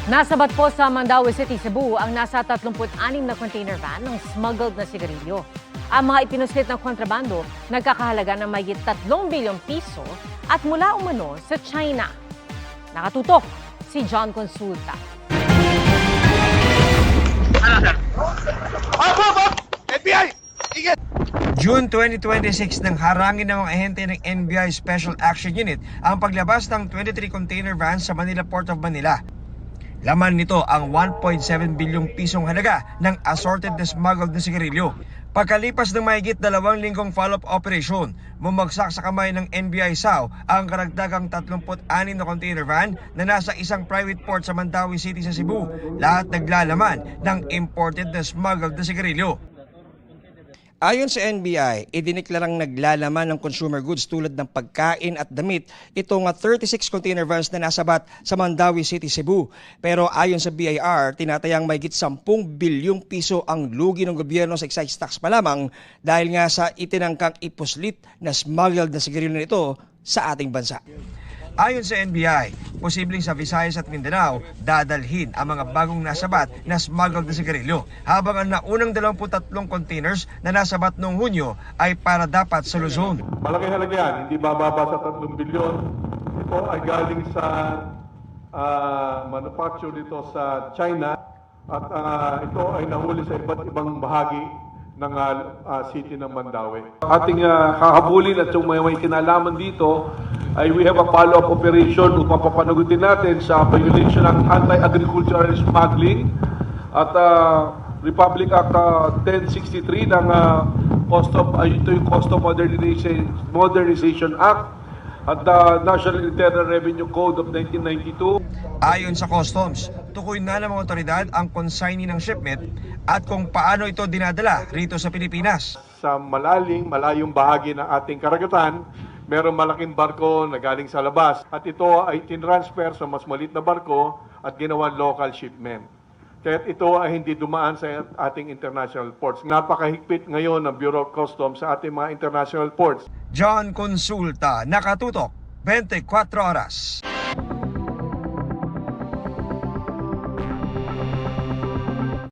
Nasabat po sa Mandaue City, Cebu ang nasa 36 na container van ng smuggled na sigarilyo. Ang mga ipinuslit na kontrabando nagkakahalaga ng mahigit 3 bilyong piso at mula umano sa China. Nakatutok si John Consulta. FBI! Ingat! June 2026 nang harangin ng mga ahente ng NBI Special Action Unit ang paglabas ng 23 container vans sa Manila Port of Manila. Laman nito ang 1.7 bilyong pisong halaga ng assorted na smuggled na sigarilyo. Pagkalipas ng mahigit 2 linggong follow-up operation, bumagsak sa kamay ng NBI SAO ang karagdagang 36 na container van na nasa isang private port sa Mandaue City sa Cebu. Lahat naglalaman ng imported na smuggled na sigarilyo. Ayon sa NBI, idiniklarang naglalaman ng consumer goods tulad ng pagkain at damit itong 36 container vans na nasabat sa Mandaue City, Cebu. Pero ayon sa BIR, tinatayang mahigit 10 bilyong piso ang lugi ng gobyerno sa excise tax pa lamang dahil nga sa itinangkang ipuslit na smuggled na sigarilyo nito sa ating bansa. Ayon sa NBI, posibleng sa Visayas at Mindanao dadalhin ang mga bagong nasabat na smuggled na sigarilyo, habang ang naunang 23 containers na nasabat noong Hunyo ay para dapat sa Luzon. Malaki halaga yan, hindi bababa sa 3 bilyon. Ito ay galing sa manufacture dito sa China at ito ay nahuli sa iba't ibang bahagi ng city ng Mandaue. Ating hahabulin at yung may kinalaman dito ay we have a follow-up operation upang papanagutin natin sa violation ng anti-agricultural smuggling at Republic Act 1063 ng ito yung Custom Modernization Act at the National Internal Revenue Code of 1992. Ayon sa Customs, tukoy na ng mga otoridad ang consignee ng shipment at kung paano ito dinadala rito sa Pilipinas. Sa malayong bahagi ng ating karagatan, merong malaking barko na galing sa labas at ito ay tinransfer sa mas maliit na barko at ginawan local shipment. Kaya ito ay hindi dumaan sa ating international ports. Napakahigpit ngayon ng Bureau of Customs sa ating mga international ports. John Consulta, nakatutok, 24 oras.